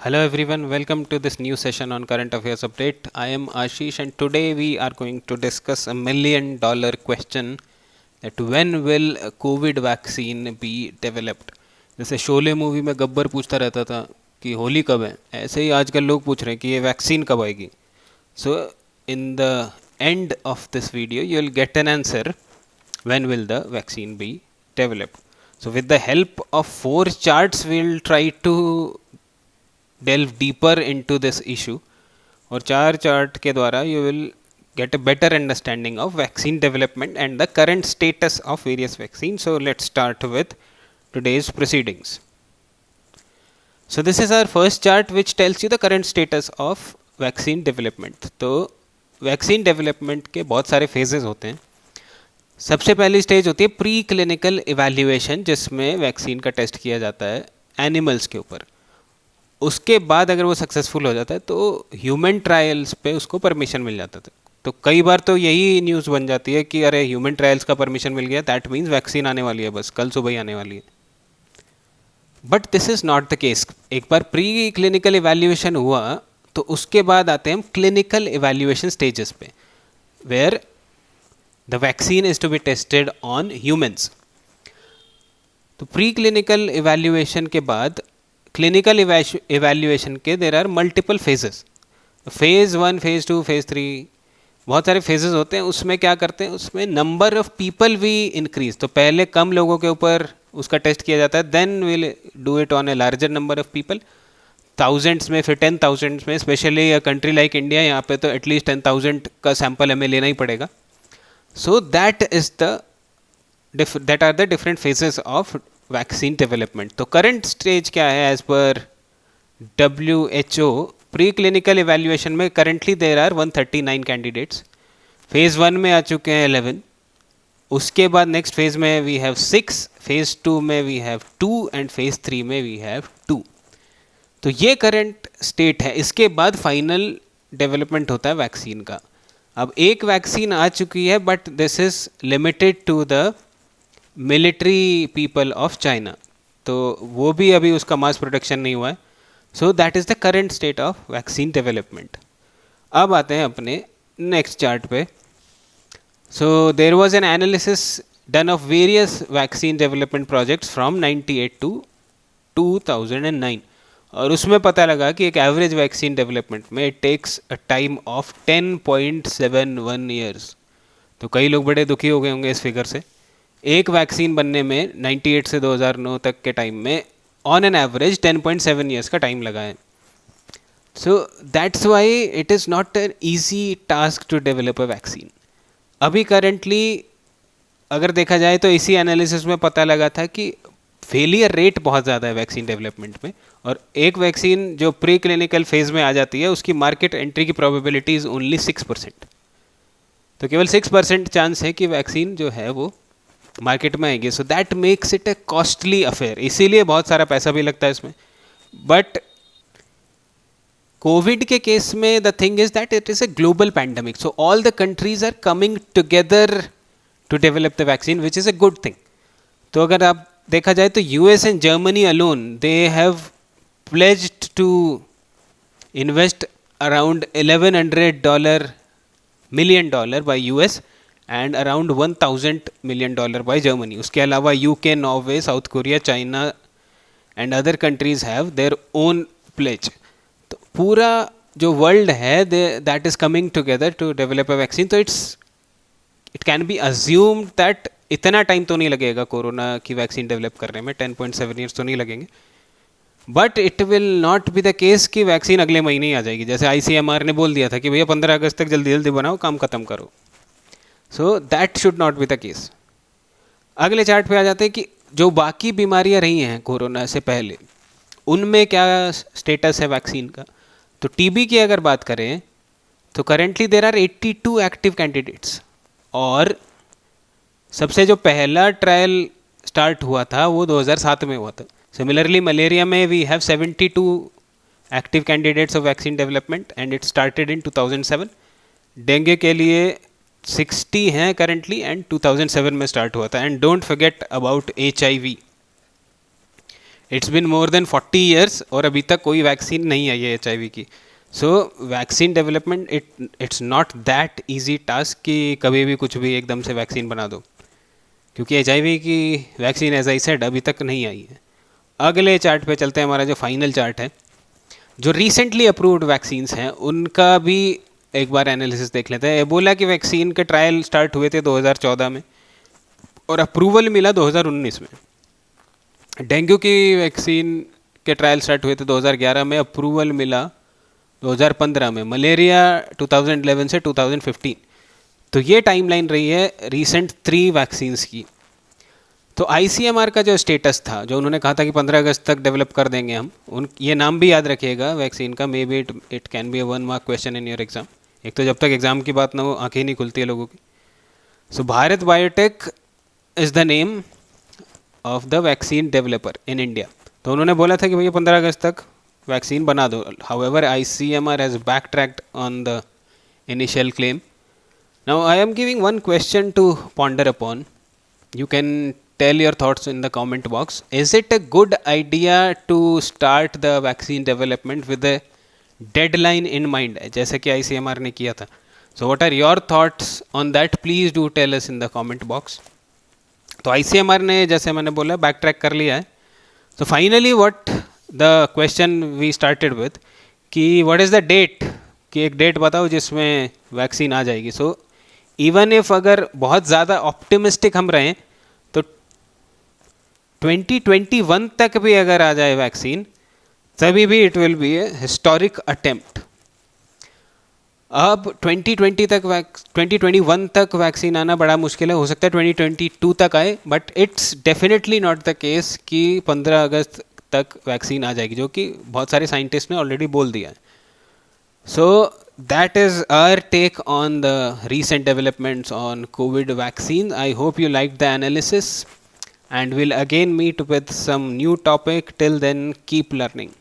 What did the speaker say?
Hello everyone, welcome to this new session on current affairs update. I am Ashish and today we are going to discuss $1 million question that when will a COVID vaccine be developed. जैसे Sholay movie में गब्बर पूछता रहता था कि होली कब है, ऐसे ही आजकल लोग पूछ रहे हैं कि ये वैक्सीन कब आएगी. So in the end of this video you will get an answer when will the vaccine be developed. So with the help of 4 charts we will try to delve deeper into this issue और 4 chart के द्वारा you will get a better understanding of vaccine development and the current status of various vaccines. So let's start with today's proceedings. So this is our first chart which tells you the current status of vaccine development. तो vaccine development के बहुत सारे phases होते हैं. सबसे पहली stage होती है प्री क्लिनिकल इवैल्यूएशन, जिसमें वैक्सीन का टेस्ट किया जाता है एनिमल्स के ऊपर. उसके बाद अगर वो सक्सेसफुल हो जाता है तो ह्यूमन ट्रायल्स पे उसको परमिशन मिल जाता था. तो कई बार तो यही न्यूज़ बन जाती है कि अरे ह्यूमन ट्रायल्स का परमिशन मिल गया, दैट मीन्स वैक्सीन आने वाली है, बस कल सुबह ही आने वाली है. But this is not the case. एक बार प्री क्लिनिकल इवैल्यूएशन हुआ तो उसके बाद आते हैं हम क्लिनिकल इवैल्यूएशन स्टेजेस पे, where the vaccine is to be tested on humans. तो प्री क्लिनिकल इवैल्यूएशन के बाद क्लिनिकल इवैल्यूएशन के there are multiple phases. Phase 1, phase 2, phase 3, बहुत सारे फेजेस होते हैं. उसमें क्या करते हैं, उसमें नंबर ऑफ़ पीपल भी इंक्रीज. तो पहले कम लोगों के ऊपर उसका टेस्ट किया जाता है, then will do it on a larger number of people, thousands में, फिर 10,000 में. Specially a country like India, यहाँ पे तो एटलीस्ट 10,000 का सैम्पल हमें लेना ही पड़ेगा. So that are the different phases of vaccine development. तो करंट स्टेज क्या है as per WHO pre clinical evaluation में? Currently there are 139 candidates. Phase 1 में आ चुके हैं 11. उसके बाद नेक्स्ट फेज़ में वी हैव 6, फेज़ 2 में वी हैव 2 एंड फेज़ 3 में वी हैव 2. तो ये करंट स्टेट है. इसके बाद फाइनल डेवलपमेंट होता है वैक्सीन का. अब एक वैक्सीन आ चुकी है but this is limited to the military people of China, तो वो भी अभी उसका मास प्रोडक्शन नहीं हुआ है. So that is the current state of vaccine development. अब आते हैं अपने नेक्स्ट चार्ट पे. So there was an analysis done of various vaccine development projects from 98 to 2009 और उसमें पता लगा कि एक एवरेज वैक्सीन डेवलपमेंट में it takes a time of 10.71 years. तो कई लोग बड़े दुखी हो गए होंगे इस फिगर से. एक वैक्सीन बनने में 98 से 2009 तक के टाइम में ऑन एन एवरेज 10.7 ईयर्स का टाइम लगा है. So that's why it is not an easy task to develop a vaccine. अभी करेंटली अगर देखा जाए तो इसी एनालिसिस में पता लगा था कि फेलियर रेट बहुत ज़्यादा है वैक्सीन डेवलपमेंट में, और एक वैक्सीन जो प्री क्लिनिकल फेज़ में आ जाती है उसकी मार्केट एंट्री की प्रोबेबिलिटी इज़ ओनली 6%. तो केवल 6% चांस है कि वैक्सीन जो है वो मार्केट में आएगी. So that makes it a costly affair, इसीलिए बहुत सारा पैसा भी लगता है इसमें. बट कोविड के केस में the thing is that it is a global pandemic, so all the countries are coming together to develop the vaccine which is a good thing. तो अगर आप देखा जाए तो US and Germany alone they have pledged to invest around $1,100 million by US and around $1,000 million by Germany. उसके अलावा UK, Norway, South Korea, China and other countries have their own pledges. तो पूरा जो वर्ल्ड है that is coming together to develop a vaccine. तो it can be assumed that इतना time तो नहीं लगेगा कोरोना की वैक्सीन डेवलप करने में, 10.7 ईयर्स तो नहीं लगेंगे. But it will not be the case कि वैक्सीन अगले महीने ही आ जाएगी. जैसे ICMR ने बोल दिया था कि भैया 15 अगस्त तक जल्दी जल्दी बनाओ, काम खत्म करो. So that should not be the case. अगले चार्ट पे आ जाते हैं कि जो बाकी बीमारियां रही हैं कोरोना से पहले उनमें क्या स्टेटस है वैक्सीन का. तो TB की अगर बात करें तो currently there are 82 active candidates, और सबसे जो पहला ट्रायल स्टार्ट हुआ था वो 2007 में हुआ था. सिमिलरली मलेरिया में we have 72 active candidates of vaccine development and it started in 2007. Dengue के लिए 60 हैं करेंटली एंड 2007 में स्टार्ट हुआ था. And don't forget about HIV. It's been more than 40 years और अभी तक कोई वैक्सीन नहीं आई है HIV की. So vaccine development it's not that easy task कि कभी भी कुछ भी एकदम से वैक्सीन बना दो, क्योंकि HIV की वैक्सीन एज आई सेड अभी तक नहीं आई है. अगले चार्ट पे चलते हैं. हमारा जो फाइनल चार्ट है, जो रिसेंटली अप्रूव्ड वैक्सीन्स हैं उनका भी एक बार एनालिसिस देख लेते हैं. एबोला की वैक्सीन के ट्रायल स्टार्ट हुए थे 2014 में और अप्रूवल मिला 2019 में. डेंगू की वैक्सीन के ट्रायल स्टार्ट हुए थे 2011 में, अप्रूवल मिला 2015 में. मलेरिया 2011 से 2015. तो ये टाइमलाइन रही है रीसेंट 3 वैक्सीन्स की. तो ICMR का जो स्टेटस था, जो उन्होंने कहा था कि 15 अगस्त तक डेवलप कर देंगे हम, ये नाम भी याद रखिएगा वैक्सीन का. May be it can be a 1 mark question in your exam. एक तो जब तक एग्जाम की बात ना हो आंखें नहीं खुलती है लोगों की. So Bharat Biotech is the name of the vaccine developer in India. तो उन्होंने बोला था कि भैया 15 अगस्त तक वैक्सीन बना दो. However ICMR has backtracked on the initial claim. Now I am giving one question to ponder upon. You can tell your thoughts in the comment box. Is it a good idea to start the vaccine development with a deadline in mind, जैसे कि ICMR ने किया था? So what are your thoughts on that? Please do tell us in the comment box. तो ICMR ने, जैसे मैंने बोला, बैक ट्रैक कर लिया है. So finally what the question we started with, कि what is the date, कि एक डेट बताओ जिसमें वैक्सीन आ जाएगी. So इवन इफ अगर बहुत ज़्यादा ऑप्टिमिस्टिक हम रहें तो 2021 तक भी अगर आ जाए वैक्सीन, तभी भी it will be A historic attempt. अब 2021 तक वैक्सीन आना बड़ा मुश्किल है. हो सकता है 2022 तक आए, but it's definitely not the case कि 15 अगस्त तक वैक्सीन आ जाएगी, जो कि बहुत सारे साइंटिस्ट ने ऑलरेडी बोल दिया है. So that is our take on the recent developments on COVID vaccine. I hope you liked the analysis, and we'll again meet with some new topic. Till then, keep learning.